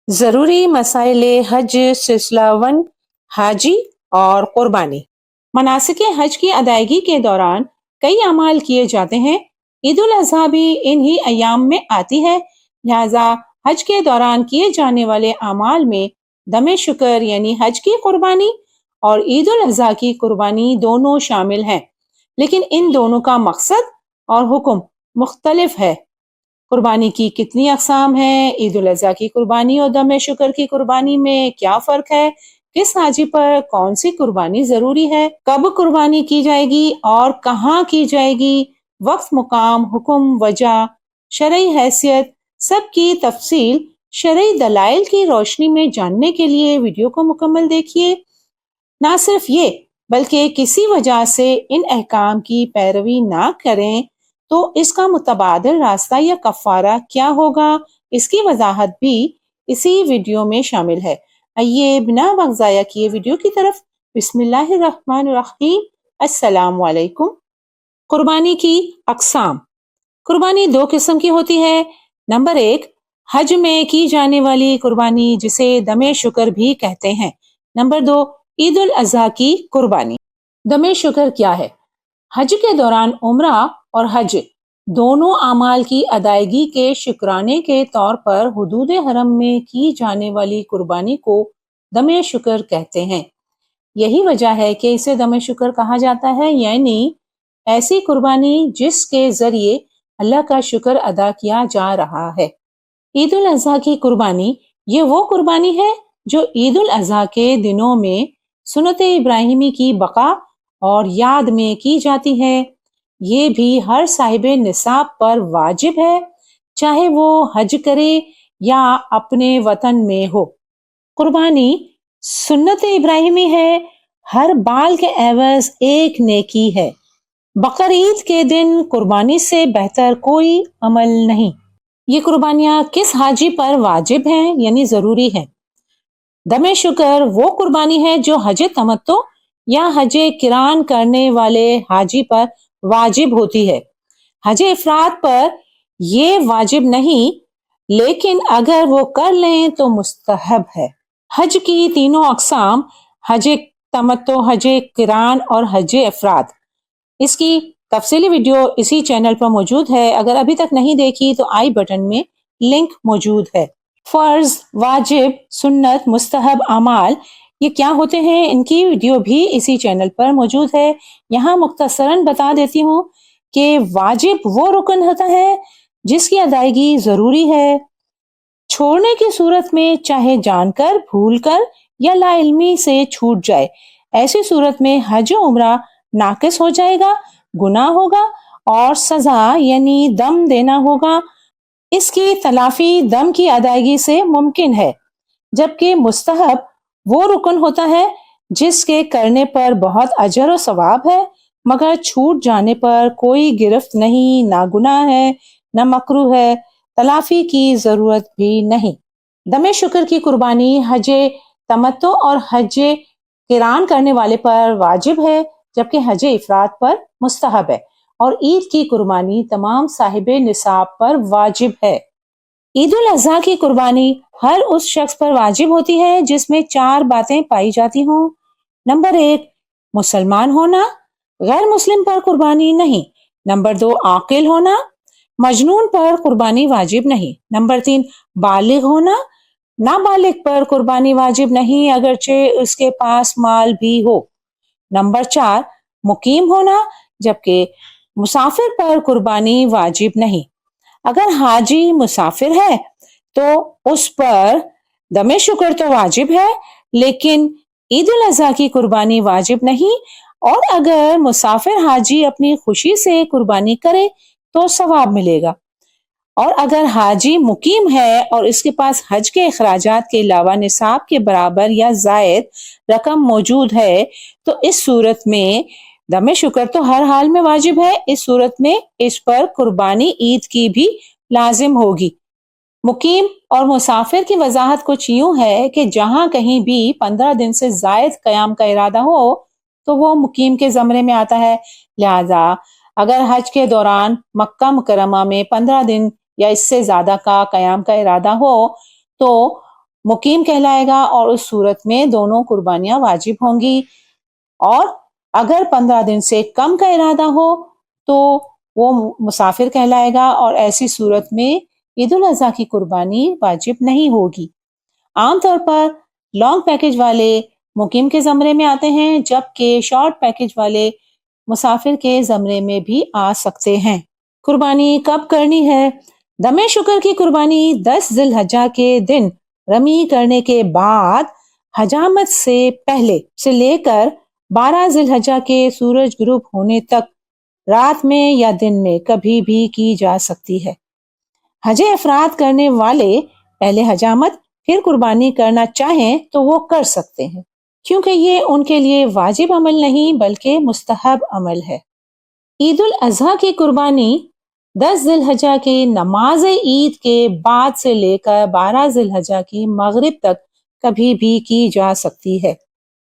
ज़रूरी मसाइल हज सिलसिला वन हाजी और कुर्बानी। मनासिक हज की अदायगी के दौरान कई अमाल किए जाते हैं। ईद उल अजहा भी इन्हीं अयाम में आती है, लिहाजा हज के दौरान किए जाने वाले अमाल में दमे शुक्र यानी हज की कुर्बानी और ईद उल अजहा की कुर्बानी दोनों शामिल हैं, लेकिन इन दोनों का मकसद और हुक्म मुख्तलिफ है। कुर्बानी की कितनी अकसाम हैं, ईद उल अज़हा की कुर्बानी और दम शुक्र की कुर्बानी में क्या फ़र्क है, किस हाजी पर कौन सी कुर्बानी ज़रूरी है, कब कुर्बानी की जाएगी और कहाँ की जाएगी, वक्त, मुकाम, हुक्म, वजह, शरई हैसियत, सब की तफसील शरई दलाइल की रोशनी में जानने के लिए वीडियो को मुकम्मल देखिए। ना सिर्फ ये, बल्कि किसी वजह से इन अहकाम की पैरवी ना करें तो इसका मुतबादिल रास्ता या कफ़ारा क्या होगा, इसकी वजाहत भी इसी वीडियो में शामिल है। आइए बिना वक्त ज़ाया किए वीडियो की तरफ। बिस्मिल्लाहिर्रहमानिर्रहीम। अस्सलाम वालेकुम। कुर्बानी की अकसाम। कुर्बानी दो किस्म की होती है। नंबर एक, हज में की जाने वाली कुर्बानी जिसे दमे शुक्र भी कहते हैं। नंबर दो, ईद उल अज़हा की कुर्बानी। दमे शुक्र क्या है? हज के दौरान उम्रा और हज दोनों अमाल की अदायगी के शुक्राने के तौर पर हुदूद हरम में की जाने वाली कुर्बानी को दमे शुक्र कहते हैं। यही वजह है कि इसे दमे शुक्र कहा जाता है, यानी ऐसी कुर्बानी जिसके जरिए अल्लाह का शुक्र अदा किया जा रहा है। ईद उल अजहा की कुर्बानी ये वो कुर्बानी है जो ईद उल अजहा के दिनों में सुन्नत इब्राहिमी की बका और याद में की जाती है। ये भी हर साहिब निसाब पर वाजिब है, चाहे वो हज करे या अपने वतन में हो। कुर्बानी सुन्नत इब्राहिमी है, हर बाल के एवज एक नेकी है। बकर ईद के दिन कुर्बानी से बेहतर कोई अमल नहीं। ये कुर्बानियां किस हाजी पर वाजिब हैं यानी जरूरी है? दमे शुक्र वो कुर्बानी है जो हज तमत्तो या हज किरान करने वाले हाजी पर वाजिब होती है। हज इफराद पर ये वाजिब नहीं, लेकिन अगर वो कर लें तो मुस्तहब है। हज की तीनों अकसाम, हज तमत्तो, हज किरान और हज इफराद, इसकी तफसीली वीडियो इसी चैनल पर मौजूद है। अगर अभी तक नहीं देखी तो आई बटन में लिंक मौजूद है। फर्ज, वाजिब, सुन्नत, मुस्तहब अमाल ये क्या होते हैं, इनकी वीडियो भी इसी चैनल पर मौजूद है। यहाँ मुख्तसरन बता देती हूँ कि वाजिब वो रुकन होता है जिसकी अदायगी जरूरी है। छोड़ने की सूरत में चाहे जानकर, भूलकर या लाइल्मी से छूट जाए, ऐसी सूरत में हज उम्रा नाकिस हो जाएगा, गुनाह होगा और सजा यानी दम देना होगा। इसकी तलाफी दम की अदायगी से मुमकिन है। जबकि मुस्तहब वो रुकन होता है जिसके करने पर बहुत अजर और सवाब है, मगर छूट जाने पर कोई गिरफ्त नहीं, ना गुनाह है, ना मकरू है, तलाफी की जरूरत भी नहीं। दमे शुक्र की कुर्बानी हज तमत्तो और हज किरान करने वाले पर वाजिब है, जबकि हज इफराद पर मुस्तहब है। और ईद की कुर्बानी तमाम साहिबे निसाब पर वाजिब है। ईद उल अजहा की कुर्बानी हर उस शख्स पर वाजिब होती है जिसमें चार बातें पाई जाती हों। नंबर एक, मुसलमान होना, गैर मुस्लिम पर कुर्बानी नहीं। नंबर दो, आकिल होना, मजनून पर कुर्बानी वाजिब नहीं। नंबर तीन, बालिग होना, नाबालिग पर कुर्बानी वाजिब नहीं अगरचे उसके पास माल भी हो। नंबर चार, मुकीम होना, जबकि मुसाफिर पर कुर्बानी वाजिब नहीं। अगर हाजी मुसाफिर है तो उस पर दमे शुक्र तो वाजिब है, लेकिन ईद उल अजहा की कुर्बानी वाजिब नहीं। और अगर मुसाफिर हाजी अपनी खुशी से कुर्बानी करे तो सवाब मिलेगा। और अगर हाजी मुकीम है और इसके पास हज के अखराजात के अलावा निसाब के बराबर या जायद रकम मौजूद है तो इस सूरत में दमे शुक्र तो हर हाल में वाजिब है। इस सूरत में इस पर कुर्बानी ईद की भी लाजिम होगी। मुकीम और मुसाफिर की वजाहत कुछ यूं है कि जहां कहीं भी 15 दिन से जायद कयाम का इरादा हो तो वो मुकीम के जमरे में आता है। लिहाजा अगर हज के दौरान मक्का मुकरमा में 15 दिन या इससे ज्यादा का कयाम का इरादा हो तो مقیم کہلائے گا اور اس صورت میں دونوں قربانیاں واجب ہوں گی. اور اگر 15 دن سے کم کا ارادہ ہو تو وہ مسافر کہلائے گا اور ایسی صورت میں عید الاضحیٰ کی قربانی واجب نہیں ہوگی. عام طور پر لانگ پیکج والے مقیم کے زمرے میں آتے ہیں جبکہ شارٹ پیکج والے مسافر کے زمرے میں بھی آ سکتے ہیں. قربانی کب کرنی ہے؟ دم شکر کی قربانی 10 ذی الحجہ کے دن رمی کرنے کے بعد حجامت سے پہلے سے لے کر 12 ذی الحجہ کے سورج غروب ہونے تک رات میں یا دن میں کبھی بھی کی جا سکتی ہے. حج افراد کرنے والے پہلے حجامت پھر قربانی کرنا چاہیں تو وہ کر سکتے ہیں کیونکہ یہ ان کے لیے واجب عمل نہیں بلکہ مستحب عمل ہے. عید الاضحیٰ کی قربانی 10 ذی الحجہ کی نماز عید کے بعد سے لے کر 12 ذی الحجہ کی مغرب تک کبھی بھی کی جا سکتی ہے.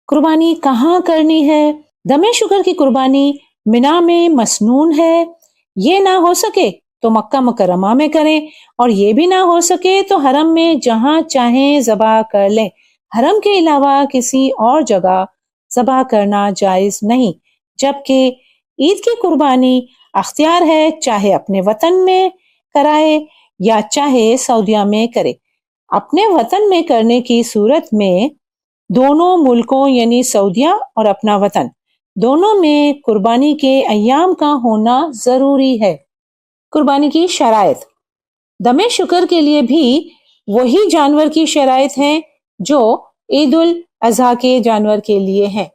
قربانی کہاں کرنی ہے؟ دم شکر کی قربانی منا میں مسنون ہے. یہ نہ ہو سکے تو مکہ مکرمہ میں کریں اور یہ بھی نہ ہو سکے تو حرم میں جہاں چاہیں ذبح کر لیں. حرم کے علاوہ کسی اور جگہ ذبح کرنا جائز نہیں. جبکہ عید کی قربانی اختیار ہے، چاہے اپنے وطن میں کرائے یا چاہے سعودیہ میں کرے. اپنے وطن میں کرنے کی صورت میں دونوں ملکوں یعنی سعودیہ اور اپنا وطن دونوں میں قربانی کے ایام کا ہونا ضروری ہے. قربانی کی شرائط. دم شکر کے لیے بھی وہی جانور کی شرائط ہیں جو عید الاضحیٰ کے جانور کے لیے ہیں.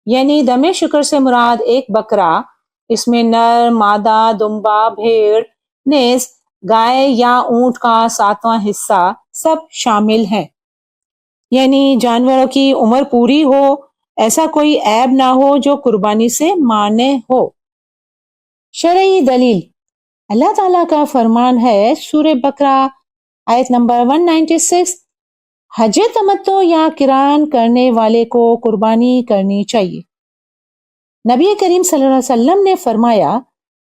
یعنی دم شکر سے مراد ایک بکرا، اس میں نر، مادہ، دمبا، بھیڑ، نیز، گائے یا اونٹ کا 7واں حصہ سب شامل ہیں. یعنی جانوروں کی عمر پوری ہو، ایسا کوئی عیب نہ ہو جو قربانی سے مانع ہو. شرعی دلیل. اللہ تعالیٰ کا فرمان ہے سورہ بقرہ آیت نمبر 196، حج تمتع یا قران کرنے والے کو قربانی کرنی چاہیے. نبی کریم صلی اللہ علیہ وسلم نے فرمایا،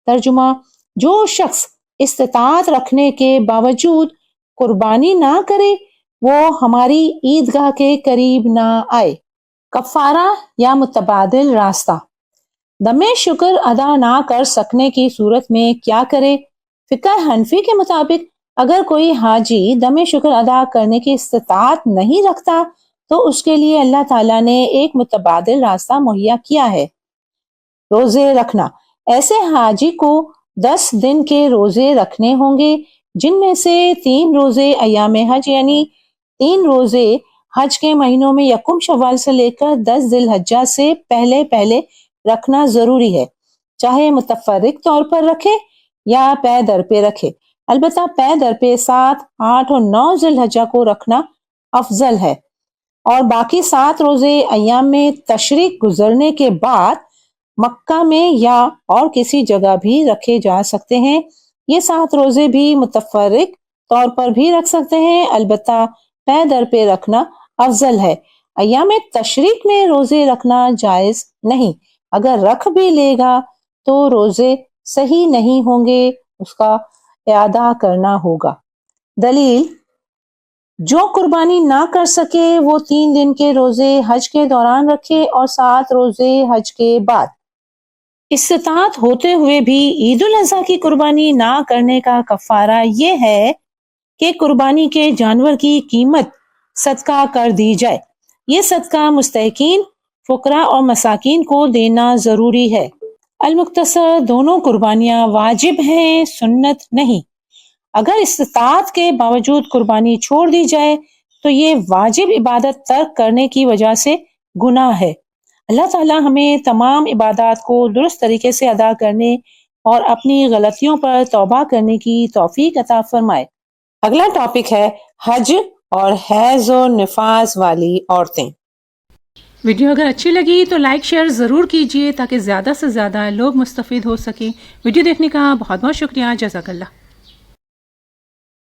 ترجمہ، جو شخص استطاعت رکھنے کے باوجود قربانی نہ کرے وہ ہماری عیدگاہ کے قریب نہ آئے. کفارہ یا متبادل راستہ. دم شکر ادا نہ کر سکنے کی صورت میں کیا کرے؟ فقہ حنفی کے مطابق اگر کوئی حاجی دم شکر ادا کرنے کی استطاعت نہیں رکھتا تو اس کے لیے اللہ تعالیٰ نے ایک متبادل راستہ مہیا کیا ہے، روزے رکھنا. ایسے حاجی کو 10 دن کے روزے رکھنے ہوں گے جن میں سے 3 روزے ایام حج یعنی 3 روزے حج کے مہینوں میں یکم شوال سے لے کر 10 ذی الحجہ سے پہلے رکھنا ضروری ہے، چاہے متفرق طور پر رکھے یا پے در پہ رکھے. البتہ پے در پہ 7، 8 اور 9 ذی الحجہ کو رکھنا افضل ہے. اور باقی 7 روزے ایام میں تشریق گزرنے کے بعد مکہ میں یا اور کسی جگہ بھی رکھے جا سکتے ہیں. یہ 7 روزے بھی متفرق طور پر بھی رکھ سکتے ہیں، البتہ پے در پہ رکھنا افضل ہے. ایام تشریق میں روزے رکھنا جائز نہیں. اگر رکھ بھی لے گا تو روزے صحیح نہیں ہوں گے، اس کا اعادہ کرنا ہوگا. دلیل. جو قربانی نہ کر سکے وہ 3 دن کے روزے حج کے دوران رکھے اور 7 روزے حج کے بعد. استطاعت ہوتے ہوئے بھی عید الاضحیٰ کی قربانی نہ کرنے کا کفارہ یہ ہے کہ قربانی کے جانور کی قیمت صدقہ کر دی جائے. یہ صدقہ مستحقین، فقراء اور مساکین کو دینا ضروری ہے. المختصر، دونوں قربانیاں واجب ہیں، سنت نہیں. اگر استطاعت کے باوجود قربانی چھوڑ دی جائے تو یہ واجب عبادت ترک کرنے کی وجہ سے گناہ ہے. اللہ تعالیٰ ہمیں تمام عبادات کو درست طریقے سے ادا کرنے اور اپنی غلطیوں پر توبہ کرنے کی توفیق عطا فرمائے. اگلا ٹاپک ہے حج اور حیض و نفاس والی عورتیں. ویڈیو اگر اچھی لگی تو لائک شیئر ضرور کیجیے تاکہ زیادہ سے زیادہ لوگ مستفید ہو سکیں. ویڈیو دیکھنے کا بہت بہت شکریہ. جزاک اللہ.